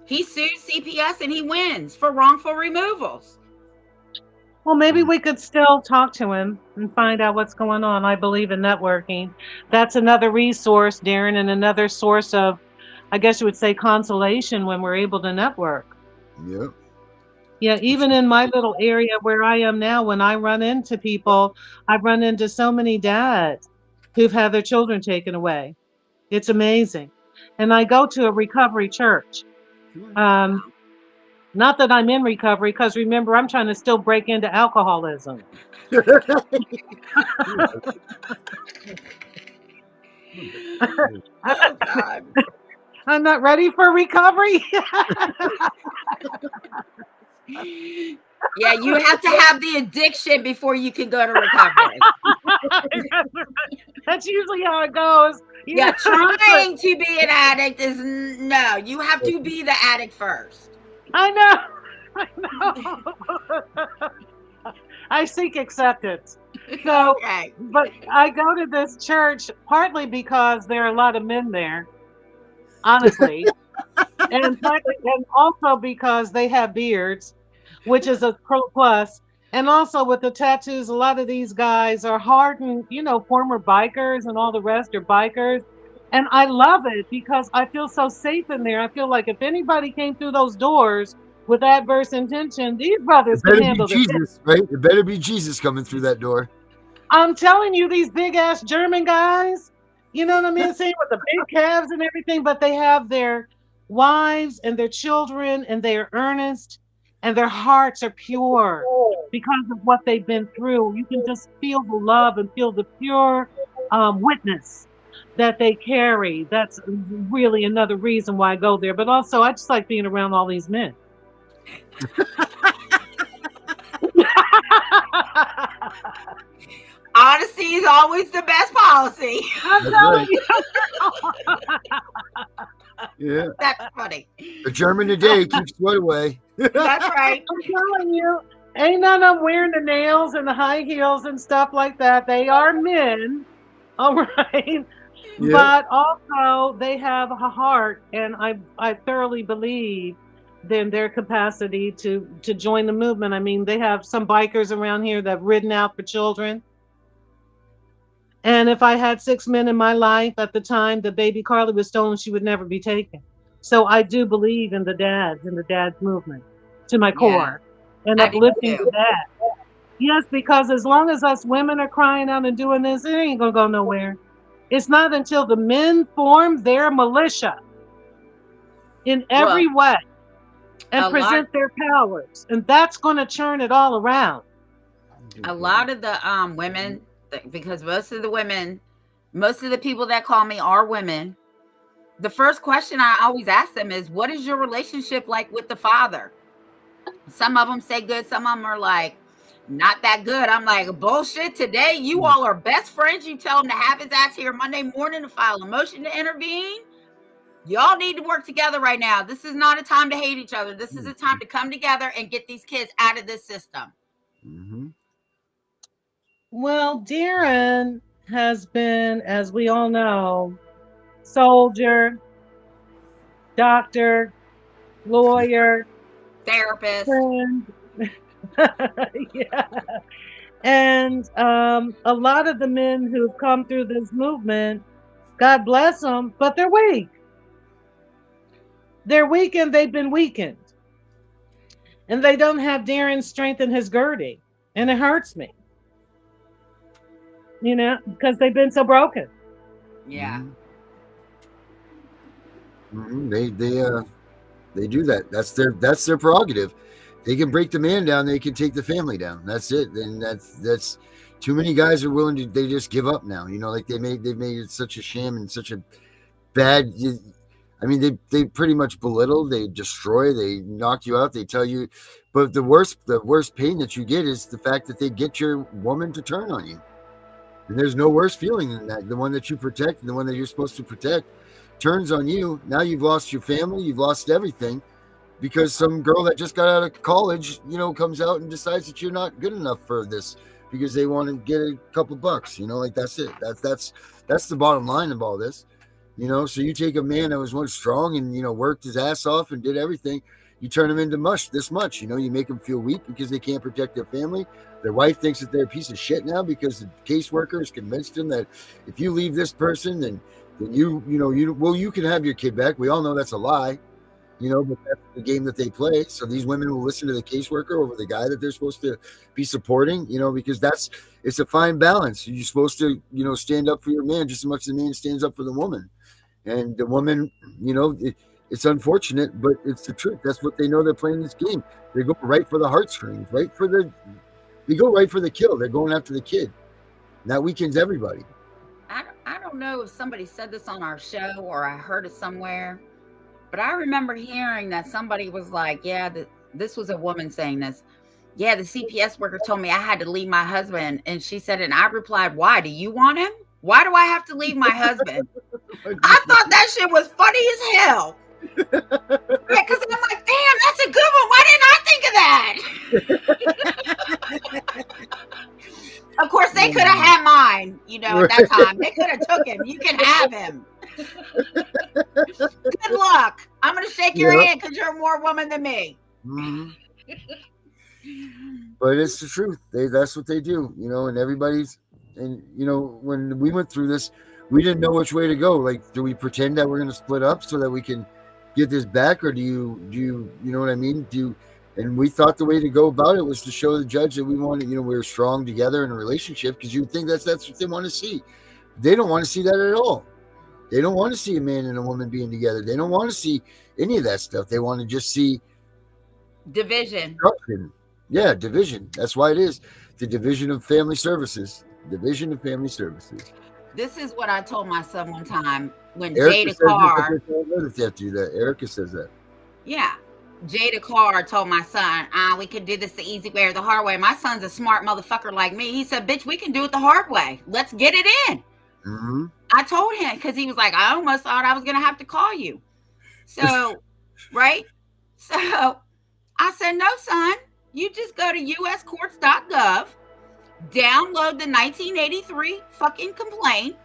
He sued CPS and he wins for wrongful removals. well, maybe we could still talk to him and find out what's going on. I believe in networking. That's another resource, Darren, and another source of, I guess you would say, consolation when we're able to network. Yeah. Yeah, even in my little area where I am now, when I run into people, I've run into so many dads who've had their children taken away. It's amazing. And I go to a recovery church. Not that I'm in recovery, because remember, I'm trying to still break into alcoholism. Oh God. I'm not ready for recovery. Yeah, you have to have the addiction before you can go to recovery. That's usually how it goes. Yeah, trying to be an addict is no. You have to be the addict first. I know. I know. I seek acceptance. So, Okay. but I go to this church partly because there are a lot of men there, honestly, and also because they have beards, which is a pro plus. And also with the tattoos, a lot of these guys are hardened, former bikers and all the rest are bikers. And I love it because I feel so safe in there. I feel like if anybody came through those doors with adverse intention, these brothers It can better handle be their Jesus, right? It better be Jesus coming through that door. I'm telling you, these big ass German guys, you know what I mean? Saying with the big calves and everything, but they have their wives and their children and they are earnest and their hearts are pure because of what they've been through. You can just feel the love and feel the pure witness that they carry. That's really another reason why I go there. But also, I just like being around all these men. Honesty is always the best policy. I'm That's telling right. you. Yeah. That's funny. The German today keeps sweat away. That's right. I'm telling you, ain't none of them wearing the nails and the high heels and stuff like that. They are men, all right. Yeah. But also they have a heart, and I thoroughly believe in their capacity to join the movement. I mean, they have some bikers around here that have ridden out for children. And if I had 6 men in my life at the time that baby Carly was stolen, she would never be taken. So I do believe in the dad's movement to my core and I do uplifting too. the dad. Yes, because as long as us women are crying out and doing this, it ain't gonna go nowhere. It's not until the men form their militia in every way and present their powers, and that's gonna turn it all around. A lot of the women, because most of the people that call me are women, The first question I always ask them is, what is your relationship like with the father? Some of them say good. Some of them are like, not that good. I'm like, bullshit. Today, you all are best friends. You tell him to have his ass here Monday morning to file a motion to intervene. Y'all need to work together right now. This is not a time to hate each other. This is a time to come together and get these kids out of this system. Mm-hmm. Well, Darren has been, as we all know, soldier, doctor, lawyer, Therapist. friend. Yeah. And a lot of the men who've come through this movement, God bless them, but they're weak. They're weak and they've been weakened. And they don't have Darren's strength in his girding. And it hurts me. You know, because they've been so broken. Yeah. Mm-hmm. They do that. That's their prerogative. They can break the man down. They can take the family down. That's it. And that's too many guys are willing to. They just give up now. You know, like they've made it such a sham and such a bad. I mean, they pretty much belittle. They destroy. They knock you out. They tell you, but the worst pain that you get is the fact that they get your woman to turn on you. And there's no worse feeling than that. The one that you protect, the one that you're supposed to protect, turns on you. Now you've lost your family. You've lost everything. Because some girl that just got out of college, you know, comes out and decides that you're not good enough for this because they want to get a couple bucks, you know, like that's it. That's the bottom line of all this, you know. So you take a man that was once strong and, you know, worked his ass off and did everything, you turn him into mush this much, you know. You make them feel weak because they can't protect their family. Their wife thinks that they're a piece of shit now because the caseworker has convinced them that if you leave this person, then you can have your kid back. We all know that's a lie. You know, but that's the game that they play. So these women will listen to the caseworker over the guy that they're supposed to be supporting, you know, because it's a fine balance. You're supposed to, you know, stand up for your man just as much as the man stands up for the woman. And the woman, you know, it's unfortunate, but it's the truth. That's what they know. They're playing this game. They go right for the heartstrings, they go right for the kill. They're going after the kid. And that weakens everybody. I don't know if somebody said this on our show or I heard it somewhere. But I remember hearing that somebody was like, yeah, this was a woman saying this. Yeah, the CPS worker told me I had to leave my husband. And she said, and I replied, why? Do you want him? Why do I have to leave my husband? I thought that shit was funny as hell. Right? Because I'm like, damn, that's a good one. Why didn't I think of that? Of course, they could have had mine, you know, at that time. They could have took him. You can have him. Good luck. I'm going to shake your hand because you're more woman than me. Mm-hmm. But it's the truth. That's what they do, you know, and you know, when we went through this, we didn't know which way to go. Like, do we pretend that we're going to split up so that we can get this back? Or do you know what I mean? And we thought the way to go about it was to show the judge that we wanted, you know, we were strong together in a relationship, because you would think that's what they want to see. They don't want to see that at all. They don't want to see a man and a woman being together. They don't want to see any of that stuff. They want to just see division. Yeah, division. That's why it is the division of family services. Division of family services. This is what I told my son one time when Erica Jada Carr. They have to do that. Erica says that. Yeah. Jada Carr told my son, we could do this the easy way or the hard way. My son's a smart motherfucker like me. He said, bitch, we can do it the hard way. Let's get it in. Mm-hmm. I told him, because he was like, I almost thought I was going to have to call you. So, right? So I said, no, son, you just go to uscourts.gov, download the 1983 fucking complaint.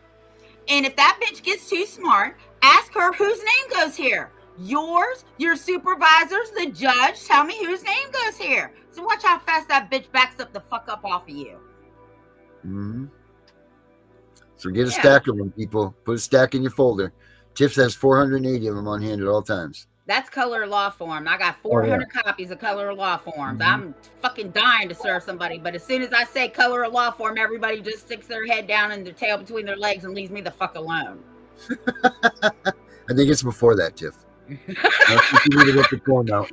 And if that bitch gets too smart, ask her whose name goes here. Yours, your supervisors, the judge. Tell me whose name goes here. So watch how fast that bitch backs up the fuck up off of you. Mm-hmm. So get a stack of them, people. Put a stack in your folder. Tiff has 480 of them on hand at all times. That's Color Law Form. I got 400 copies of Color Law Forms. Mm-hmm. I'm fucking dying to serve somebody. But as soon as I say Color Law Form, everybody just sticks their head down and their tail between their legs and leaves me the fuck alone. I think it's before that, Tiff. You need to get the form out.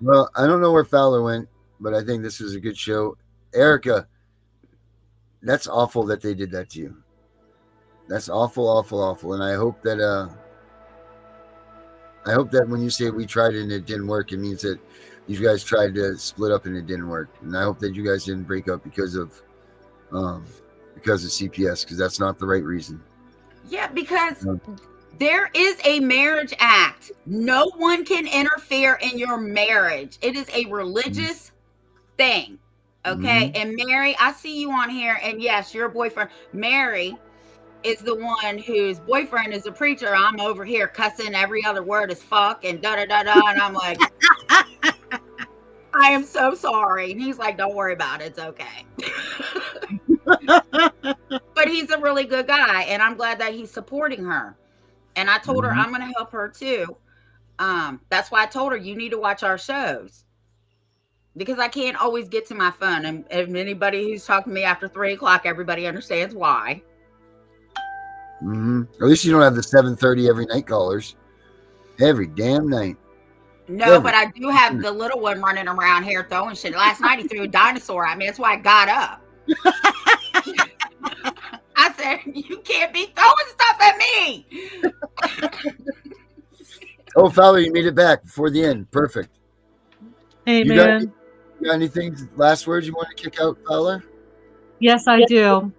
Well, I don't know where Fowler went, but I think this was a good show. Erica, that's awful that they did that to you. That's awful, awful, awful. And I hope that when you say we tried and it didn't work, it means that you guys tried to split up and it didn't work. And I hope that you guys didn't break up um because of CPS, because that's not the right reason. Yeah, because Um, there is a marriage act. No one can interfere in your marriage. It is a religious thing. Okay. mhm. And Mary, I see you on here. And yes, your boyfriend, Mary, is the one whose boyfriend is a preacher. I'm over here cussing every other word is fuck and da da da da. And I'm like, I am so sorry. And he's like, don't worry about it. It's okay. But he's a really good guy. And I'm glad that he's supporting her. And I told her Mhm. I'm going to help her too. That's why I told her you need to watch our shows because I can't always get to my phone. And anybody who's talking to me after 3 o'clock, everybody understands why. At least you don't have the 7:30 every night callers. Every damn night. No, Every. but I do have the little one running around here throwing shit. Last night he threw a dinosaur at me. That's why I got up. I said, you can't be throwing stuff at me. Oh, Fowler, you made it back before the end. Perfect. You got, Amen. you got anything, last words you want to kick out, Fowler? Yes, I do. All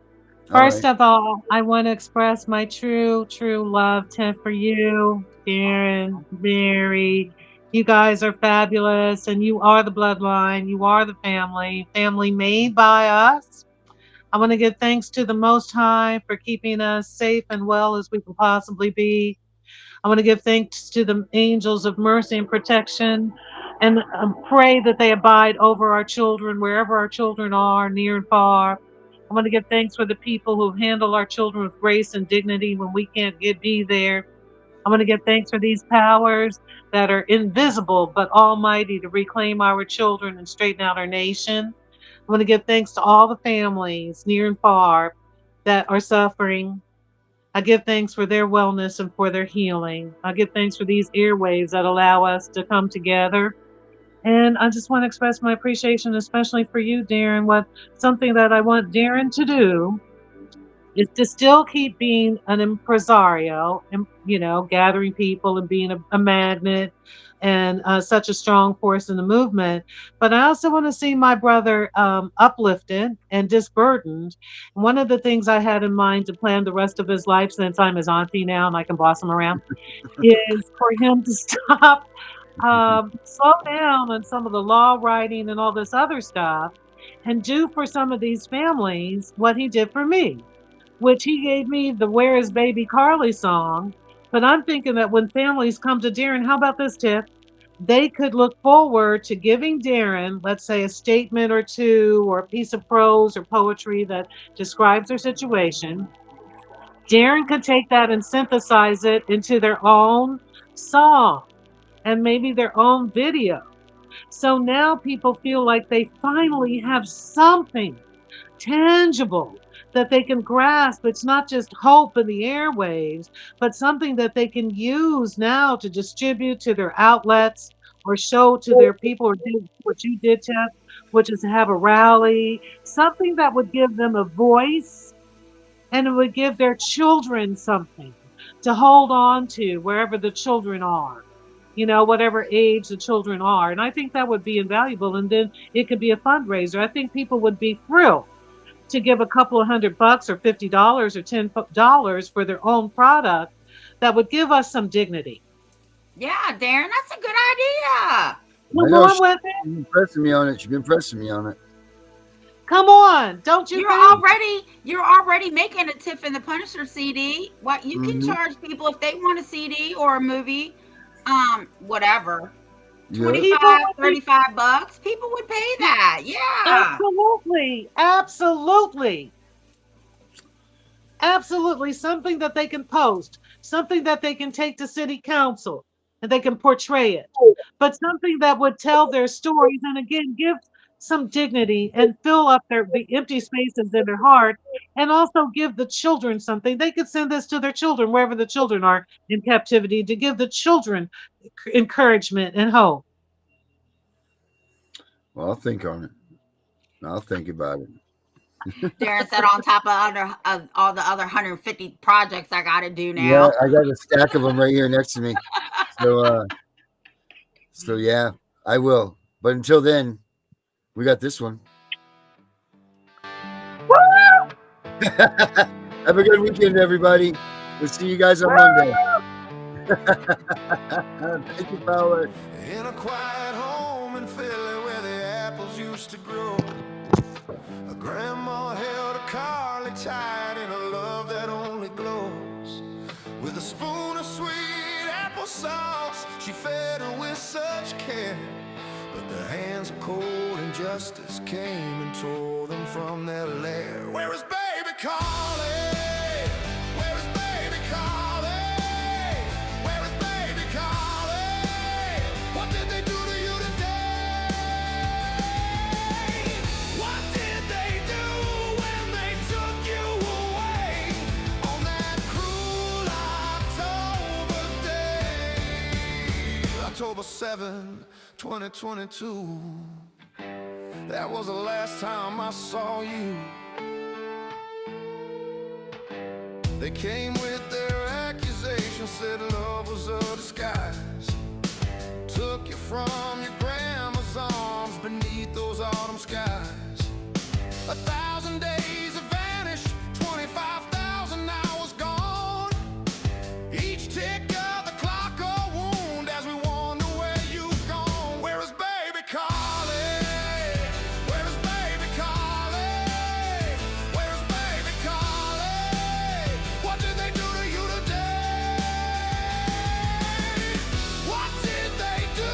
First right. of all, I want to express my true, true love, Tiff, for you, Darren, Mary. You guys are fabulous, and you are the bloodline. You are the family made by us. I want to give thanks to the Most High for keeping us safe and well as we can possibly be. I want to give thanks to the angels of mercy and protection and pray that they abide over our children, wherever our children are, near and far. I want to give thanks for the people who handle our children with grace and dignity when we can't be there. I want to give thanks for these powers that are invisible but almighty to reclaim our children and straighten out our nation. I want to give thanks to all the families near and far that are suffering. I give thanks for their wellness and for their healing. I give thanks for these airwaves that allow us to come together. And I just want to express my appreciation, especially for you, Darren. What something that I want Darren to do is to still keep being an impresario and, gathering people and being a magnet and such a strong force in the movement. But I also want to see my brother uplifted and disburdened. One of the things I had in mind to plan the rest of his life, since I'm his auntie now and I can boss him around, is for him to stop, slow down on some of the law writing and all this other stuff, and do for some of these families what he did for me, which he gave me the Where is Baby Carly song. But I'm thinking that when families come to Darren, how about this, Tiff? They could look forward to giving Darren, let's say, a statement or two or a piece of prose or poetry that describes their situation. Darren could take that and synthesize it into their own song and maybe their own video. So now people feel like they finally have something tangible that they can grasp. It's not just hope in the airwaves, but something that they can use now to distribute to their outlets or show to their people, or do what you did, Jeff, which is to have a rally, something that would give them a voice and it would give their children something to hold on to wherever the children are. Whatever age the children are. And I think that would be invaluable. And then it could be a fundraiser. I think people would be thrilled to give a couple of $100 or $50 or $10 for their own product that would give us some dignity. Yeah, Darren, that's a good idea. I Come know on she's with it. been pressing me on it. She's been pressing me on it. Come on. Don't you think? You're already making a Tiff and the Punisher CD. What you can Mm-hmm. charge people if they want a CD or a movie, whatever. Yep. people 25, would be 35 bucks. People would pay that. Yeah. absolutely, absolutely. Absolutely, something that they can post, something that they can take to city council and they can portray it, but something that would tell their stories and again give some dignity and fill up the empty spaces in their heart, and also give the children something. They could send this to their children wherever the children are in captivity to give the children encouragement and hope. Well, I'll think on it. I'll think about it. Darren said on top of all the other 150 projects I got to do now. Yeah, I got a stack of them right here next to me. So yeah, I will. But until then, we got this one. Have a good weekend, everybody. We'll see you guys on Monday. Thank you, Paula. In a quiet home in Philly where the apples used to grow, a grandma held a Carly tight in a love that only glows. With a spoon of sweet applesauce, she fed her with such care. But the hands of cold injustice came and tore them from their lair. Where is baby Carly? Where is baby Carly? Where is baby Carly? What did they do to you today? What did they do when they took you away on that cruel October day? October 7, 2022. That was the last time I saw you. They came with their accusations, said love was a disguise. Took you from your grandma's arms beneath those autumn skies. 1,000 days have vanished, 25,000 hours gone. Each tick of the clock a wound as we wonder where you've gone. Where is baby Carly? Where is baby Carly? Where is baby Carly? What did they do to you today? What did they do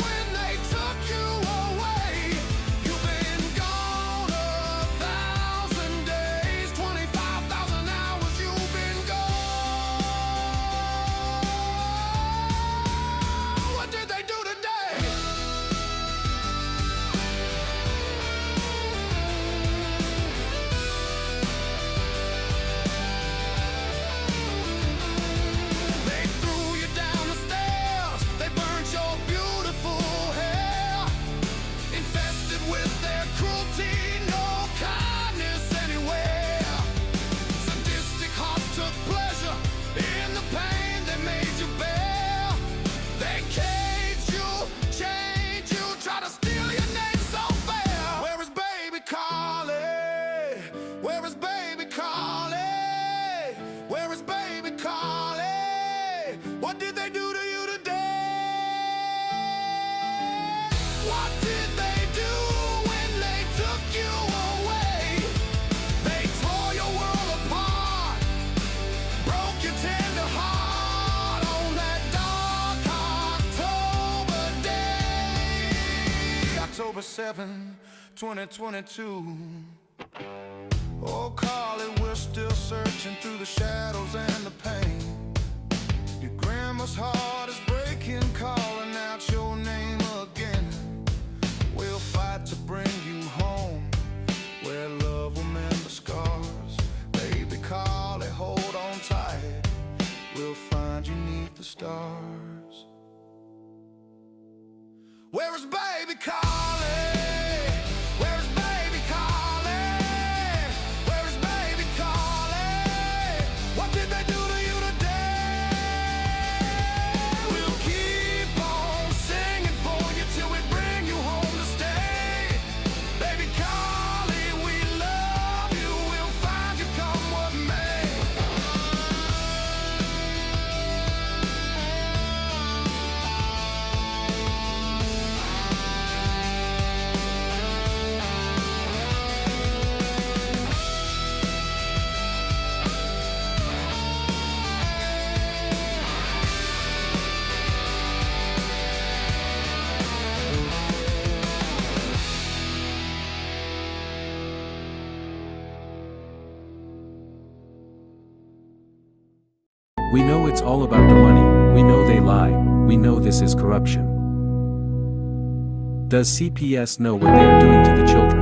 when they took you away? You've been gone 1,000 days, 25,000 hours. You've been gone. What did they do today? They threw you down the stairs. They burned your beautiful hair. Infested with their cruelty, no kindness anywhere. Sadistic hearts took pleasure in the pain they made you bear. They caged you, chained you, tried to steal your name so fair. Where is baby Carly? Where is baby Carly? Where is baby Carly? What did they do to you today? What did they do when they took you away? They tore your world apart, broke your tender heart on that dark October day. October 7, 2022. Oh, Carly, we're still searching through the shadows and the pain. Your grandma's heart is breaking, calling out your name again. We'll fight to bring you home, where love will mend the scars. Baby Carly, hold on tight. We'll find you 'neath the stars. Where is baby Carly? Where is baby Carly? Where is baby Carly? What did they do to you today? We'll keep on singing for you till we bring you home to stay. Baby Carly, we love you. We'll find you come what may. We know it's all about the money, we know they lie, we know this is corruption. Does CPS know what they are doing to the children?